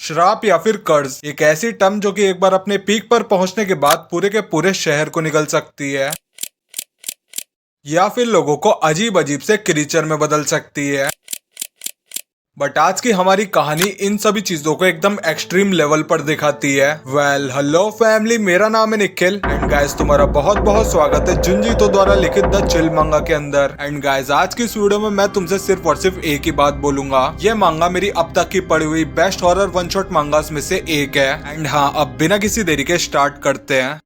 श्राप या फिर कर्ज एक ऐसी टर्म जो कि एक बार अपने पीक पर पहुंचने के बाद पूरे के पूरे शहर को निगल सकती है या फिर लोगों को अजीब अजीब से क्रीचर में बदल सकती है। बट आज की हमारी कहानी इन सभी चीजों को एकदम एक्सट्रीम लेवल पर दिखाती है। वेल हेलो फैमिली, मेरा नाम है निखिल एंड गाइस तुम्हारा बहुत बहुत स्वागत है जुंजीतो द्वारा लिखित द चिल मांगा के अंदर। एंड गाइस आज की इस वीडियो में मैं तुमसे सिर्फ और सिर्फ एक ही बात बोलूंगा, ये मांगा मेरी अब तक की पढ़ी हुई बेस्ट हॉरर वन शॉट मांगास में से एक है। एंड हाँ, अब बिना किसी देरी के स्टार्ट करते हैं।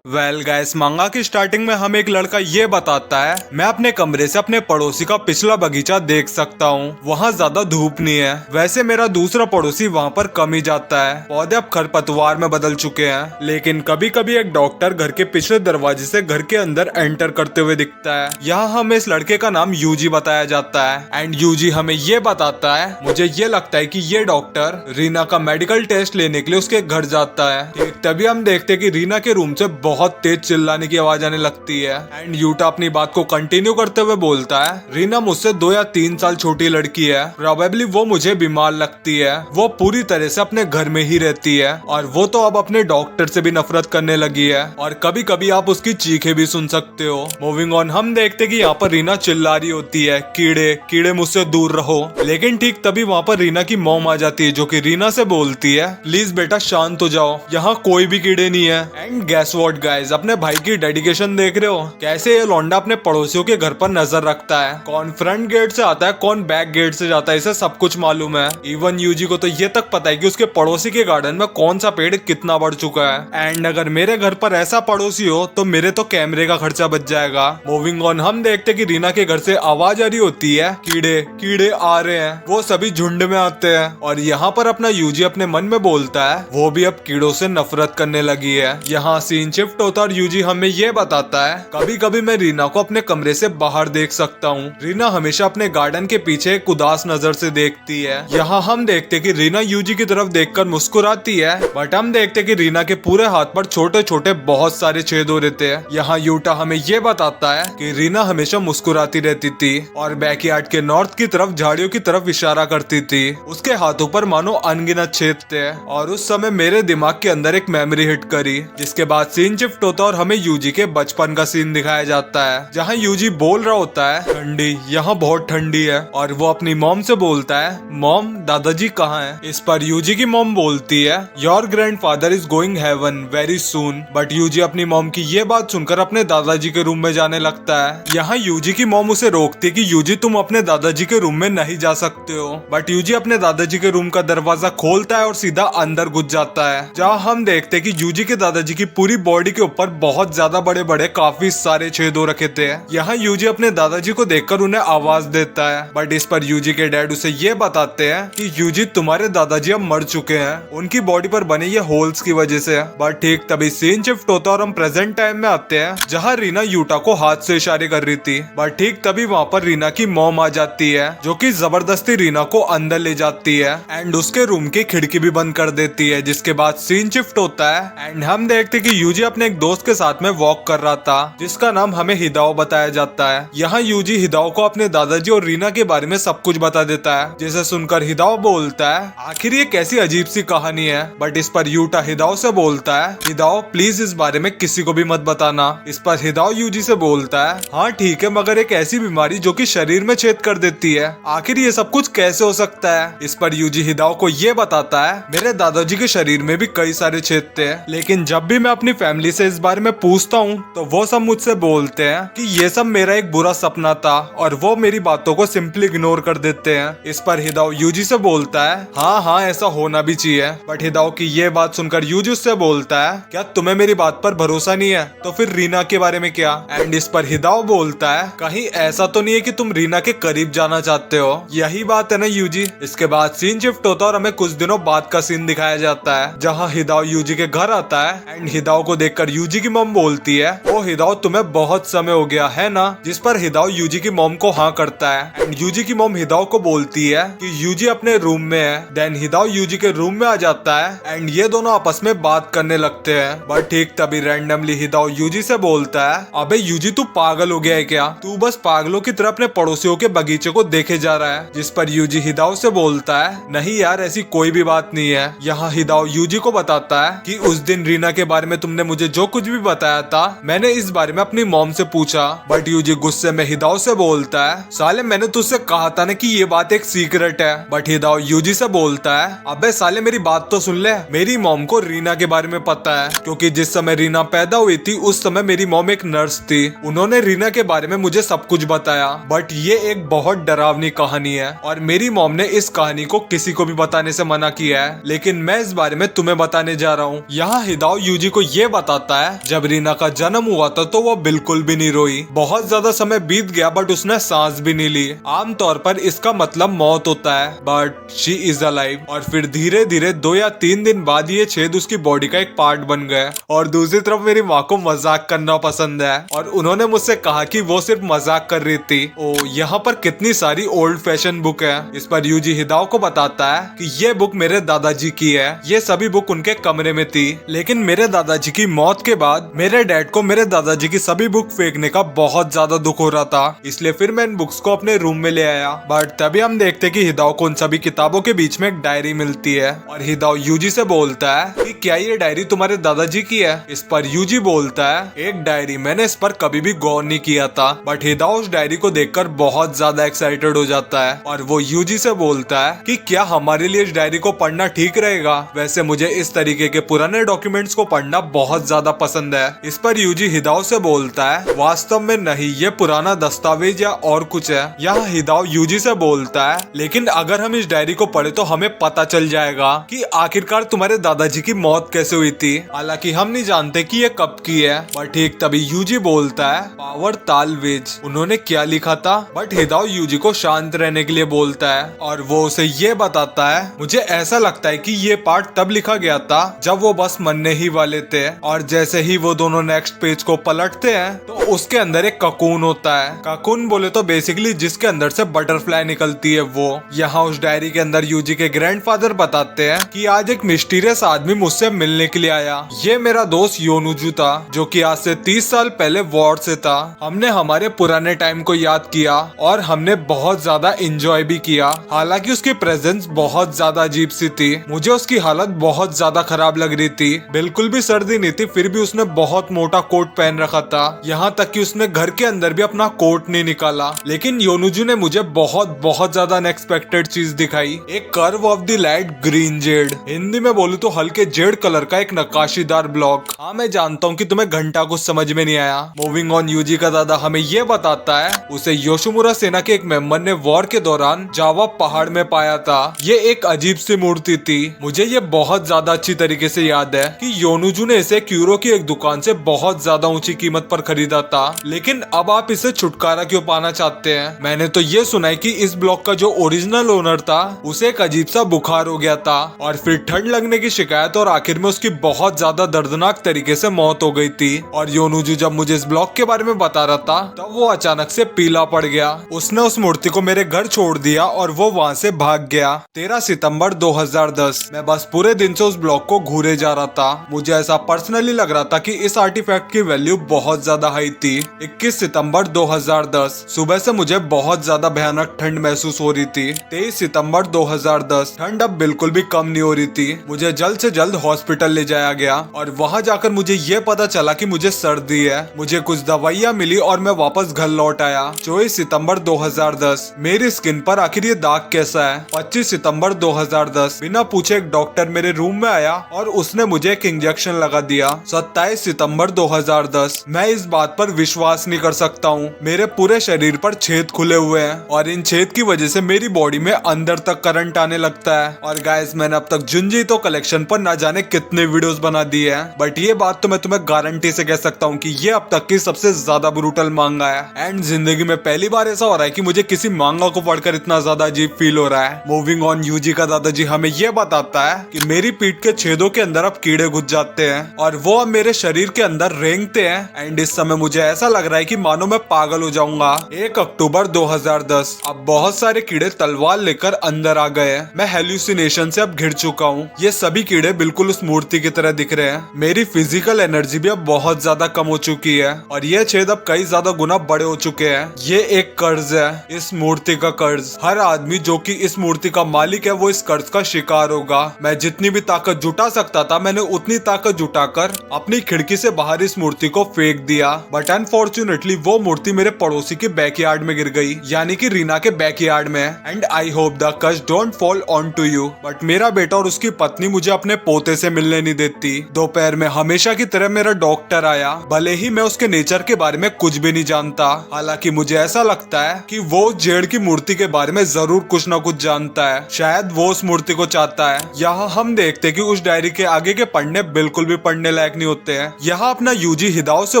वेल गाइस, मांगा की स्टार्टिंग में हमें एक लड़का ये बताता है, मैं अपने कमरे से अपने पड़ोसी का पिछला बगीचा देख सकता हूँ, वहाँ ज्यादा धूप नहीं है। वैसे मेरा दूसरा पड़ोसी वहाँ पर कम ही जाता है, पौधे अब खरपतवार में बदल चुके हैं। लेकिन कभी कभी एक डॉक्टर घर के पिछले दरवाजे से घर के अंदर एंटर करते हुए दिखता है। यहाँ हमें इस लड़के का नाम यूजी बताया जाता है एंड यूजी हमें ये बताता है, मुझे ये लगता है कि ये डॉक्टर रीना का मेडिकल टेस्ट लेने के लिए उसके घर जाता है। ठीक तभी हम देखते हैं कि रीना के रूम से बहुत तेज चिल्लाने की आवाज आने लगती है एंड यूटा अपनी बात को कंटिन्यू करते हुए बोलता है, रीना मुझसे 2 या 3 साल छोटी लड़की है, प्रोबेबली वो मुझे बीमार लगती है, वो पूरी तरह से अपने घर में ही रहती है और वो तो अब अपने डॉक्टर से भी नफरत करने लगी है और कभी कभी आप उसकी चीखें भी सुन सकते हो। मूविंग ऑन, हम देखते कि यहाँ पर रीना चिल्ला रही होती है, कीड़े कीड़े मुझसे दूर रहो। लेकिन ठीक तभी वहाँ पर रीना की मॉम आ जाती है जो कि रीना से बोलती है, प्लीज बेटा शांत हो जाओ, यहाँ कोई भी कीड़े नहीं है। एंड गेस व्हाट गाइस, अपने भाई की डेडिकेशन देख रहे हो, कैसे ये लौंडा अपने पड़ोसियों के घर पर नजर रखता है, कौन फ्रंट गेट से आता है कौन बैक गेट से जाता है, इसे सब कुछ मालूम है। इवन यूजी को तो ये तक पता है कि उसके पड़ोसी के गार्डन में कौन सा पेड़ कितना बढ़ चुका है। एंड अगर मेरे घर पर ऐसा पड़ोसी हो तो मेरे तो कैमरे का खर्चा बच जाएगा। मूविंग ऑन, हम देखते कि रीना के घर से आवाज आ रही होती है, कीड़े कीड़े आ रहे हैं, वो सभी झुंड में आते हैं और यहाँ पर अपना यूजी अपने मन में बोलता है, वो भी अब कीड़ों से नफरत करने लगी है। यहाँ सीन शिफ्ट होता है और यूजी हमें ये बताता है, कभी कभी मैं रीना को अपने कमरे से बाहर देख सकता हूँ। रीना हमेशा अपने गार्डन के पीछे एक उदास नजर से देखती है। यहाँ हम देखते कि रीना यूजी की तरफ देखकर मुस्कुराती है, बट हम देखते कि रीना के पूरे हाथ पर छोटे छोटे बहुत सारे छेद हो रहते हैं। यहाँ यूटा हमें ये बताता है कि रीना हमेशा मुस्कुराती रहती थी और बैकयार्ड के नॉर्थ की तरफ झाड़ियों की तरफ इशारा करती थी। उसके हाथों पर मानो अनगिनत छेद थे और उस समय मेरे दिमाग के अंदर एक मेमोरी हिट करी, जिसके बाद सीन शिफ्ट होता और हमें यूजी के बचपन का सीन दिखाया जाता है, जहाँ यूजी बोल रहा होता है, ठंडी यहाँ बहुत ठंडी है, और वो अपनी मॉम से बोलता है, मॉम दादाजी कहाँ हैं? इस पर यूजी की मॉम बोलती है, your grandfather is going heaven very soon. But यूजी अपनी मॉम की ये बात सुनकर अपने दादाजी के रूम में जाने लगता है। यहाँ यूजी की मॉम उसे रोकती है कि यूजी तुम अपने दादाजी के रूम में नहीं जा सकते हो, बट यूजी अपने दादाजी के रूम का दरवाजा खोलता है और सीधा अंदर घुस जाता है, जहाँ हम देखते हैं कि यूजी के दादाजी की पूरी बॉडी के ऊपर बहुत ज्यादा बड़े बड़े काफी सारे छेद हो रखे थे। यहाँ यूजी अपने दादाजी को देखकर उन्हें आवाज देता है, बट इस पर यूजी के डैड उसे ये बताते हैं कि यूजी तुम्हारे दादाजी अब मर चुके हैं, उनकी बॉडी पर बने ये होल्स की वजह से। बट ठीक तभी सीन शिफ्ट होता और हम प्रेजेंट टाइम में आते हैं, जहाँ रीना यूटा को हाथ से इशारे कर रही थी। बट ठीक तभी वहाँ पर रीना की मॉम आ जाती है, जो कि जबरदस्ती रीना को अंदर ले जाती है एंड उसके रूम की खिड़की भी बंद कर देती है। जिसके बाद सीन शिफ्ट होता है एंड हम देखते कि यूजी अपने एक दोस्त के साथ में वॉक कर रहा था, जिसका नाम हमें हिदाओ बताया जाता है। यहाँ यूजी हिदाओ को अपने दादाजी और रीना के बारे में सब कुछ बता देता है, जिसे सुनकर हिदाओ बोलता है, आखिर ये कैसी अजीब सी कहानी है। बट इस पर यूटा हिदाओ से बोलता है, हिदाओ प्लीज इस बारे में किसी को भी मत बताना। इस पर हिदाओ यूजी से बोलता है, हाँ ठीक है, मगर एक ऐसी बीमारी जो कि शरीर में छेद कर देती है, आखिर ये सब कुछ कैसे हो सकता है? इस पर यूजी हिदाओ को ये बताता है, मेरे दादाजी के शरीर में भी कई सारे छेद थे, लेकिन जब भी मैं अपनी फैमिली से इस बारे में पूछता हूँ तो वो सब मुझसे बोलते हैं कि ये सब मेरा एक बुरा सपना था और वो मेरी बातों को सिंपली इग्नोर कर देते हैं। इस पर हिदाओ यूजी से बोलता है, हाँ हाँ ऐसा होना भी चाहिए। बट हिदाओ की ये बात सुनकर यूजी उससे बोलता है, क्या तुम्हें मेरी बात पर भरोसा नहीं है? तो फिर रीना के बारे में क्या? एंड इस पर हिदाओ बोलता है, कहीं ऐसा तो नहीं है कि तुम रीना के करीब जाना चाहते हो? यही बात है ना यूजी। इसके बाद सीन शिफ्ट होता और हमें कुछ दिनों बाद का सीन दिखाया जाता है, जहाँ हिदाओ यूजी के घर आता है एंड हिदाओ को देखकर देखकर यूजी की मॉम बोलती है, ओ हिदाओ तुम्हें बहुत समय हो गया है ना, जिस पर हिदाओ यूजी की मॉम को हाँ करता है। एंड यूजी की मॉम हिदाओ को बोलती है कि यूजी अपने रूम में है। देन हिदाओ यूजी के रूम में आ जाता है एंड ये दोनों आपस में बात करने लगते हैं। बट ठीक तभी रैंडमली हिदाओ यूजी से बोलता है, अबे यूजी तू पागल हो गया है क्या, तू बस पागलों की तरह अपने पड़ोसियों के बगीचे को देखे जा रहा है। जिस पर यूजी हिदाओ से बोलता है, नहीं यार ऐसी कोई भी बात नहीं है। यहाँ हिदाओ यूजी को बताता है कि उस दिन रीना के बारे में तुमने मुझे जो कुछ भी बताया था मैंने इस बारे में अपनी मॉम से पूछा। बट यूजी गुस्से में हिदाओ से बोलता है, साले मैंने तुझसे कहा था ना कि ये बात एक सीक्रेट है। बट हिदाओ यूजी से बोलता है, अबे साले मेरी बात तो सुन ले, मेरी मॉम को रीना के बारे में पता है, क्योंकि जिस समय रीना पैदा हुई थी उस समय मेरी मॉम एक नर्स थी। उन्होंने रीना के बारे में मुझे सब कुछ बताया। बट ये एक बहुत डरावनी कहानी है और मेरी मॉम ने इस कहानी को किसी को भी बताने से मना किया है, लेकिन मैं इस बारे में तुम्हें बताने जा रहा हूँ। यहाँ हिदाओ यूजी को ये बताता है, जब रीना का जन्म हुआ था तो वो बिल्कुल भी नहीं रोई। बहुत ज्यादा समय बीत गया बट उसने सांस भी नहीं ली। आमतौर पर इसका मतलब मौत होता है, बट शी इज अलाइव। और फिर धीरे धीरे 2 या 3 दिन बाद ये छेद उसकी बॉडी का एक पार्ट बन गए। और दूसरी तरफ मेरी माँ को मजाक करना पसंद है और उन्होंने मुझसे कहा कि वो सिर्फ मजाक कर रही थी। ओ यहाँ पर कितनी सारी ओल्ड फैशन बुक है। इस पर यूजी हिदाओ को बताता है कि ये बुक मेरे दादाजी की है। ये सभी बुक उनके कमरे में थी, लेकिन मेरे दादाजी की मौत के बाद मेरे डैड को मेरे दादाजी की सभी बुक फेंकने का बहुत ज्यादा दुख हो रहा था, इसलिए फिर मैं इन बुक्स को अपने रूम में ले आया। बट तभी हम देखते कि हिदाओ को उन सभी किताबों के बीच में एक डायरी मिलती है और हिदाओ यूजी से बोलता है कि क्या ये डायरी तुम्हारे दादाजी की है। इस पर यूजी बोलता है, एक डायरी, मैंने इस पर कभी भी गौर नहीं किया था। बट हिदाओ उस डायरी को देखकर बहुत ज्यादा एक्साइटेड हो जाता है और वो यूजी से बोलता है कि क्या हमारे लिए इस डायरी को पढ़ना ठीक रहेगा। वैसे मुझे इस तरीके के पुराने डॉक्यूमेंट्स को पढ़ना बहुत ज्यादा पसंद है। इस पर यूजी हिदाओ से बोलता है, वास्तव में नहीं, ये पुराना दस्तावेज या और कुछ है। यहाँ हिदाओ यूजी से बोलता है, लेकिन अगर हम इस डायरी को पढ़े तो हमें पता चल जाएगा कि आखिरकार तुम्हारे दादाजी की मौत कैसे हुई थी। हालांकि हम नहीं जानते कि ये कब की है। बट ठीक तभी यूजी बोलता है, पावर तालवेज, उन्होंने क्या लिखा था। बट हिदाओ यूजी को शांत रहने के लिए बोलता है और वो उसे ये बताता है, मुझे ऐसा लगता है कि ये पार्ट तब लिखा गया था जब वो बस मरने ही वाले थे। और जैसे ही वो दोनों नेक्स्ट पेज को पलटते हैं तो उसके अंदर एक ककून होता है। ककून बोले तो बेसिकली जिसके अंदर से बटरफ्लाई निकलती है वो। यहाँ उस डायरी के अंदर यूजी के ग्रैंडफादर बताते हैं कि आज एक मिस्टीरियस आदमी मुझसे मिलने के लिए आया। ये मेरा दोस्त योनुजू था जो कि आज से 30 साल पहले वॉर से था। हमने हमारे पुराने टाइम को याद किया और हमने बहुत ज्यादा एंजॉय भी किया। हालांकि उसकी प्रेजेंस बहुत ज्यादा अजीब सी थी। मुझे उसकी हालत बहुत ज्यादा खराब लग रही थी। बिल्कुल भी सर्दी नहीं थी, फिर भी उसने बहुत मोटा कोट पहन रखा था। यहाँ तक कि उसने घर के अंदर भी अपना कोट नहीं निकाला। लेकिन योनुजू ने मुझे बहुत ज्यादा अनएक्सपेक्टेड चीज दिखाई, एक curve of the light green Z. Hindi में बोलूं तो हल्के जेड कलर का एक नक्काशीदार ब्लॉक। हाँ मैं जानता हूँ कि तुम्हें घंटा कुछ समझ में नहीं आया। मूविंग ऑन, यूजी का दादा हमें ये बताता है उसे योशिमुरा सेना के एक मेंबर ने वॉर के दौरान जावा पहाड़ में पाया था। ये एक अजीब सी मूर्ति थी। मुझे ये बहुत ज्यादा अच्छी तरीके से याद है कि योनुजू ने इसे क्यूरो की एक दुकान से बहुत ज्यादा ऊंची कीमत पर खरीदा था। लेकिन अब आप इसे छुटकारा क्यों पाना चाहते हैं? मैंने तो ये सुना है कि इस ब्लॉक का जो ओरिजिनल ओनर था उसे एक अजीब सा बुखार हो गया था और फिर ठंड लगने की शिकायत और आखिर में उसकी बहुत ज्यादा दर्दनाक तरीके से मौत हो गई थी। और योनुजू जब मुझे इस ब्लॉक के बारे में बता रहा था तब वो अचानक से पीला पड़ गया। उसने उस मूर्ति को मेरे घर छोड़ दिया और वो वहाँ से भाग गया। 13 सितंबर 2010 मैं बस पूरे दिन से उस ब्लॉक को घूरे जा रहा था। मुझे ऐसा पर्सनली लग रहा था कि इस आर्टिफैक्ट की वैल्यू बहुत ज्यादा हाई थी। 21 सितंबर 2010 सुबह से मुझे बहुत ज्यादा भयानक ठंड महसूस हो रही थी। 23 सितंबर 2010 ठंड अब बिल्कुल भी कम नहीं हो रही थी। मुझे जल्द से जल्द हॉस्पिटल ले जाया गया और वहाँ जाकर मुझे ये पता चला कि मुझे सर्दी है। मुझे कुछ दवाइयाँ मिली और मैं वापस घर लौट आया। 24 सितंबर 2010 मेरी स्किन पर आखिर ये दाग कैसा है। 25 सितंबर 2010 बिना पूछे एक डॉक्टर मेरे रूम में आया और उसने मुझे एक इंजेक्शन लगा दिया। 27 सितंबर 2010 मैं इस बात पर विश्वास नहीं कर सकता हूँ, मेरे पूरे शरीर पर छेद खुले हुए हैं और इन छेद की वजह से मेरी बॉडी में अंदर तक करंट आने लगता है। और गाइस मैंने अब तक जुंजीतो कलेक्शन पर ना जाने कितने वीडियोस बना दिए हैं, बट ये बात तो मैं तुम्हें गारंटी से कह सकता हूँ कि ये अब तक की सबसे ज्यादा ब्रूटल मांगा है। एंड जिंदगी में पहली बार ऐसा हो रहा है कि मुझे किसी मांगा को पढ़कर इतना ज्यादा अजीब फील हो रहा है। मूविंग ऑन, यूजी का दादाजी हमें ये बताता है कि मेरी पीठ के छेदों के अंदर अब कीड़े घुस जाते हैं और वो अब मेरे शरीर के अंदर रेंगते हैं एंड इस समय मुझे ऐसा लग रहा है कि मानो मैं पागल हो जाऊंगा। 1 अक्टूबर 2010। अब बहुत सारे कीड़े तलवार लेकर अंदर आ गए हैं। मैं हेल्यूसिनेशन से अब घिर चुका हूँ। ये सभी कीड़े बिल्कुल उस मूर्ति की तरह दिख रहे हैं। मेरी फिजिकल एनर्जी भी अब बहुत ज्यादा कम हो चुकी है और ये छेद अब कई ज्यादा गुना बड़े हो चुके हैं। ये एक कर्ज है, इस मूर्ति का कर्ज। हर आदमी जो कि इस मूर्ति का मालिक है वो इस कर्ज का शिकार होगा। मैं जितनी भी ताकत जुटा सकता था मैंने उतनी ताकत जुटाकर अपनी खिड़की से बाहर इस मूर्ति को फेंक दिया, बट अनफॉर्चुनेटली वो मूर्ति मेरे पड़ोसी के बैकयार्ड में गिर गई, यानी कि रीना के बैकयार्ड में। And I hope the curse don't fall on to you. But मेरा बेटा और उसकी पत्नी मुझे अपने पोते से मिलने नहीं देती। दोपहर में हमेशा की तरह मेरा डॉक्टर आया, भले ही मैं उसके नेचर के बारे में कुछ भी नहीं जानता। हालांकि मुझे ऐसा लगता है कि वो जेड़ की मूर्ति के बारे में जरूर कुछ न कुछ जानता है। शायद वो उस मूर्ति को चाहता है। यहाँ हम देखते कि उस डायरी के आगे के पढ़ने बिल्कुल भी पढ़ने लायक नहीं होते हैं। यहाँ अपना यूजी हिदाओ से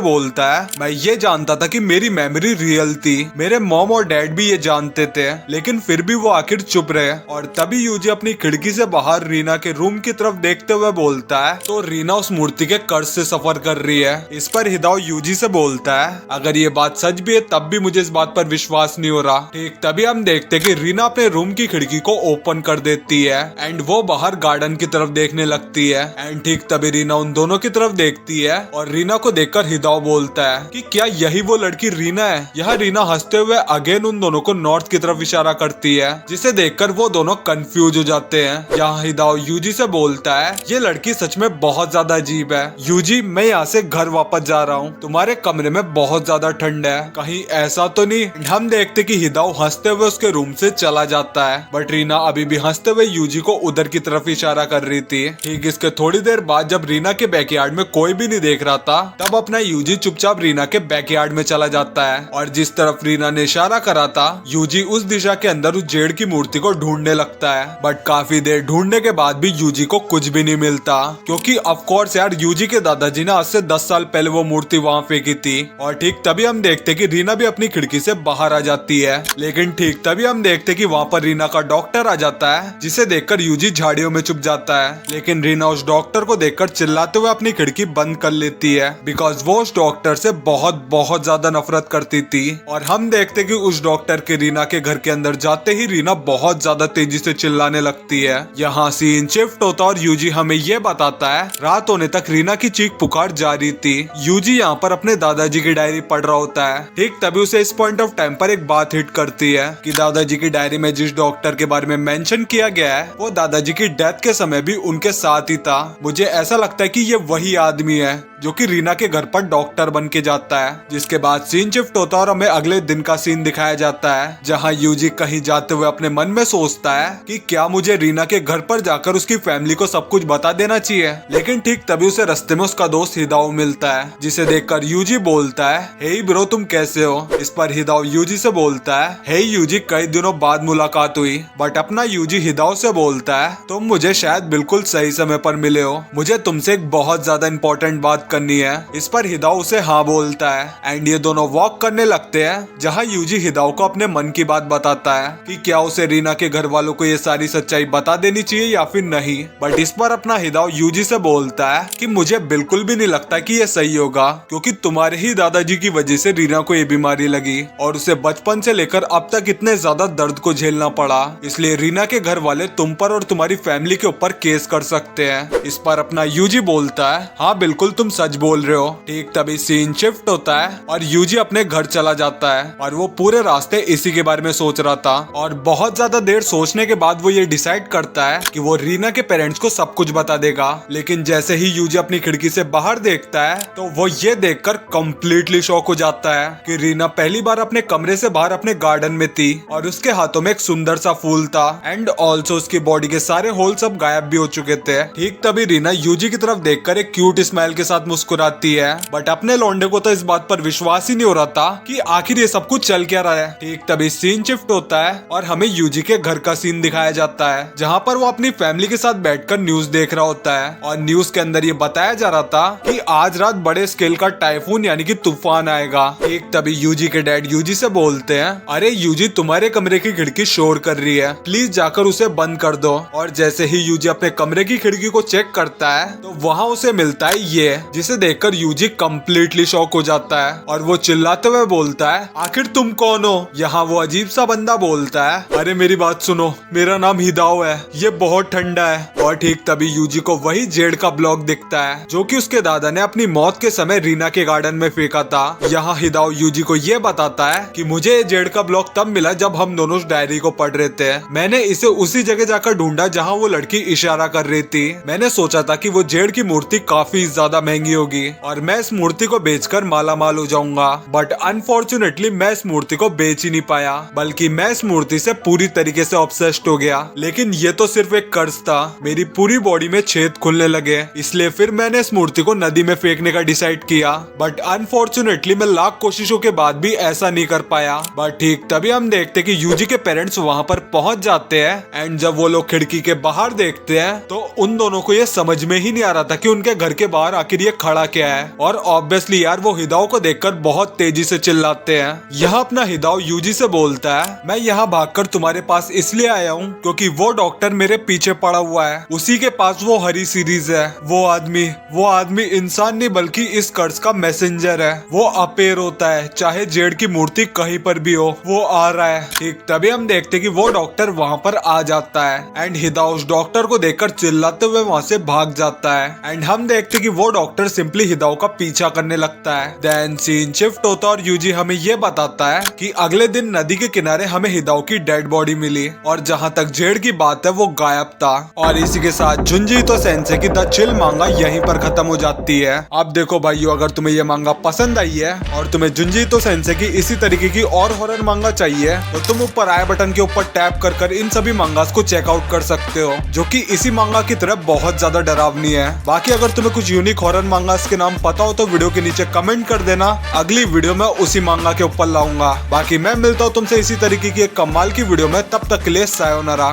बोलता है, मैं ये जानता था कि मेरी मेमोरी रियल थी। मेरे मॉम और डैड भी ये जानते थे, लेकिन फिर भी वो आखिर चुप रहे। और तभी यूजी अपनी खिड़की से बाहर रीना के रूम की तरफ देखते हुए बोलता है, तो रीना उस मूर्ति के कर्ज से सफर कर रही है। इस पर हिदाओ यूजी से बोलता है, अगर ये बात सच भी है तब भी मुझे इस बात पर विश्वास नहीं हो रहा। ठीक तभी हम देखते कि रीना अपने रूम की खिड़की को ओपन कर देती है एंड वो बाहर गार्डन की तरफ देखने लगती है। एंड ठीक तभी रीना उन दोनों की तरफ देखती है और रीना को देखकर हिदाओ बोलता है कि क्या यही वो लड़की रीना है। यहाँ रीना हंसते हुए अगेन उन दोनों को नॉर्थ की तरफ इशारा करती है, जिसे देखकर वो दोनों कंफ्यूज हो जाते हैं। यहाँ हिदाओ यूजी से बोलता है, ये लड़की सच में बहुत ज्यादा अजीब है। यूजी, मैं यहाँ से घर वापस जा रहा हूँ, तुम्हारे कमरे में बहुत ज्यादा ठंड है, कहीं ऐसा तो नहीं। हम देखते कि हिदाओ हंसते हुए उसके रूम से चला जाता है, बट रीना अभी भी हंसते हुए यूजी को उधर की तरफ इशारा कर रही थी। ठीक इसके थोड़ी देर बाद जब रीना के बैकयार्ड में कोई भी नहीं देख रहा था, तब अपना यूजी चुपचाप रीना के बैकयार्ड में चला जाता है और जिस तरफ रीना ने इशारा करा था यूजी उस दिशा के अंदर उस जेड़ की मूर्ति को ढूंढने लगता है। बट काफी देर ढूंढने के बाद भी यूजी को कुछ भी नहीं मिलता, क्योंकि ऑफ कोर्स यार यूजी के दादाजी ने आज से 10 साल पहले वो मूर्ति वहाँ फेंकी थी। और ठीक तभी हम देखते कि रीना भी अपनी खिड़की से बाहर आ जाती है, लेकिन ठीक तभी हम देखते कि वहाँ पर रीना का डॉक्टर आ जाता है, जिसे देखकर यूजी झाड़ियों में छुप जाता है। लेकिन रीना उस डॉक्टर को देखकर चिल्लाते हुए अपनी खिड़की बंद कर लेती है, बिकॉज वो उस डॉक्टर से बहुत ज्यादा नफरत करती थी। और हम देखते कि उस डॉक्टर के रीना के घर के अंदर जाते ही रीना बहुत ज्यादा तेजी से चिल्लाने लगती है। यहाँ सीन शिफ्ट होता और यूजी हमें ये बताता है रात होने तक रीना की चीख पुकार जारी थी। यूजी यहाँ पर अपने दादाजी की डायरी पढ़ रहा होता है। ठीक तभी उसे इस पॉइंट ऑफ टाइम पर एक बात हिट करती है कि दादाजी की डायरी में जिस डॉक्टर के बारे में मेंशन किया गया है वो दादाजी की डेथ के समय भी उनके साथ ही था। मुझे ऐसा लगता है कि ये वही आदमी है जो कि रीना के घर पर डॉक्टर बन के जाता है। जिसके बाद सीन शिफ्ट होता है और हमें अगले दिन का सीन दिखाया जाता है, जहाँ यूजी कहीं जाते हुए अपने मन में सोचता है कि क्या मुझे रीना के घर पर जाकर उसकी फैमिली को सब कुछ बता देना चाहिए। लेकिन ठीक तभी उसे रास्ते में उसका दोस्त हिदाओ मिलता है, जिसे देखकर यूजी बोलता है, हे ब्रो तुम कैसे हो। इस पर हिदाओ यूजी से बोलता है, हे यूजी कई दिनों बाद मुलाकात हुई। बट अपना यूजी हिदाओ से बोलता है, तुम मुझे शायद बिल्कुल सही समय पर मिले हो, मुझे तुमसे एक बहुत ज्यादा इंपॉर्टेंट बात करनी है। इस पर हिदाओ उसे हाँ बोलता है एंड ये दोनों वॉक करने लगते हैं, जहाँ यूजी हिदाओ को अपने मन की बात बताता है कि क्या उसे रीना के घर वालों को ये सारी सच्चाई बता देनी चाहिए या फिर नहीं। बट इस पर अपना हिदाओ यूजी से बोलता है कि मुझे बिल्कुल भी नहीं लगता कि ये सही होगा, क्योंकि तुम्हारे ही दादाजी की वजह से रीना को ये बीमारी लगी और उसे बचपन से लेकर अब तक इतने ज्यादा दर्द को झेलना पड़ा, इसलिए रीना के घर वाले तुम पर और तुम्हारी फैमिली के ऊपर केस कर सकते हैं। इस पर अपना यूजी बोलता है, हाँ बिल्कुल तुम सच बोल रहे हो। ठीक तभी सीन शिफ्ट होता है और यूजी अपने घर चला जाता है और वो पूरे रास्ते इसी के बारे में सोच रहा था। और बहुत ज्यादा देर सोचने के बाद वो ये डिसाइड करता है कि वो रीना के पेरेंट्स को सब कुछ बता देगा। लेकिन जैसे ही यूजी अपनी खिड़की से बाहर देखता है तो वो ये देखकर कंप्लीटली शॉक हो जाता है कि रीना पहली बार अपने कमरे से बाहर अपने गार्डन में थी और उसके हाथों में एक सुंदर सा फूल था एंड ऑल्सो उसकी बॉडी के सारे होल सब गायब भी हो चुके थे। ठीक तभी रीना यूजी की तरफ देखकर एक क्यूट स्माइल के साथ मुस्कुराती है। बट अपने लौंडे को तो इस बात पर विश्वास ही नहीं हो रहा था कि आखिर ये सब कुछ चल क्या रहा है। ठीक तभी सीन शिफ्ट होता है और हमें यूजी के घर का सीन दिखाया जाता है, जहाँ पर वो अपनी फैमिली के साथ बैठकर न्यूज देख रहा होता है। और न्यूज के अंदर ये बताया जा रहा था कि आज रात बड़े स्केल का टाइफून यानी कि तूफान आएगा। ठीक तभी यूजी के डैड यूजी से बोलते हैं, अरे यूजी तुम्हारे कमरे की खिड़की शोर कर रही है, प्लीज जाकर उसे बंद कर दो। और जैसे ही यूजी अपने कमरे की खिड़की को चेक करता है तो वहाँ उसे मिलता है ये, जिसे देखकर यूजी कम्प्लीटली शॉक हो जाता है और वो चिल्लाते हुए बोलता है, आखिर तुम कौन हो? यहाँ वो अजीब सा बंदा बोलता है, अरे मेरी बात सुनो, मेरा नाम हिदाओ है, ये बहुत ठंडा है। और ठीक तभी यूजी को वही जेड का ब्लॉक दिखता है जो कि उसके दादा ने अपनी मौत के समय रीना के गार्डन में फेंका था। यहाँ हिदाओ यूजी को ये बताता है कि मुझे ये जेड का ब्लॉक तब मिला जब हम दोनों उस डायरी को पढ़ रहे थे। मैंने इसे उसी जगह जाकर ढूंढा जहाँ वो लड़की इशारा कर रही थी। मैंने सोचा था कि वो जेड की मूर्ति काफी ज्यादा महंगी होगी और मैं इस मूर्ति को बेचकर माला माल हो जाऊंगा। बट अनफॉर्चुनेटली मैं इस मूर्ति को बेच ही नहीं पाया, बल्कि मैं इस मूर्ति से पूरी तरीके से ऑब्सेस्ड हो गया। लेकिन ये तो सिर्फ एक कर्ज था, मेरी पूरी बॉडी में छेद खुलने लगे, इसलिए फिर मैंने इस मूर्ति को नदी में फेंकने का डिसाइड किया। बट अनफॉर्चुनेटली मैं लाख कोशिशों के बाद भी ऐसा नहीं कर पाया। बट ठीक तभी हम देखते कि यूजी के पेरेंट्स वहाँ पर पहुंच जाते हैं एंड जब वो लोग खिड़की के बाहर देखते हैं तो उन दोनों को ये समझ में ही नहीं आ रहा था कि उनके घर के बाहर आखिर ये खड़ा क्या है। और ऑब्वियसली यार वो हिदाओ को देखकर बहुत तेजी से चिल्लाते हैं। यहाँ अपना हिदाओ यूजी से बोलता है, मैं यहाँ भागकर तुम्हारे पास इसलिए आया हूँ क्योंकि वो डॉक्टर मेरे पीछे पड़ा हुआ है, उसी के पास वो हरी सीरीज है। वो आदमी इंसान नहीं बल्कि इस कर्ज का मैसेंजर है। वो अपेयर होता है, चाहे जेड की मूर्ति कहीं पर भी हो, वो आ रहा है। ठीक तभी हम देखते कि वो डॉक्टर वहाँ पर आ जाता है एंड हिदाओ उस डॉक्टर को देखकर चिल्लाते हुए वहाँ से भाग जाता है। एंड हम देखते कि वो डॉक्टर सिंपली हिदाओ का पीछा करने लगता है। देन सीन शिफ्ट होता है और यूजी हमें ये बताता है कि अगले दिन नदी के किनारे हमें हिदाओ की डेड बॉडी मिली और जहाँ तक जेड की बात है वो गायब था। और इसी के साथ जुंजी ईतो सेंसेई की द चिल मांगा यहीं पर खत्म हो जाती है। अब देखो भाइयों, अगर तुम्हें ये मांगा पसंद आई है और तुम्हें जुंजी ईतो सेंसेई की इसी तरीके की और हॉरर मांगा चाहिए तो तुम ऊपर आए बटन के ऊपर टैप कर इन सभी मांगास को चेकआउट कर सकते हो, जो कि इसी मांगा की तरह बहुत ज्यादा डरावनी है। बाकी अगर तुम्हें कुछ यूनिक हॉरर मांगास के नाम पता हो तो वीडियो के नीचे कमेंट कर देना, अगली वीडियो में उसी मांगा के ऊपर लाऊंगा। बाकी मैं मिलता हूँ तुमसे इसी तरीके की एक कमाल की वीडियो में, तब तक के लिए सायोनारा।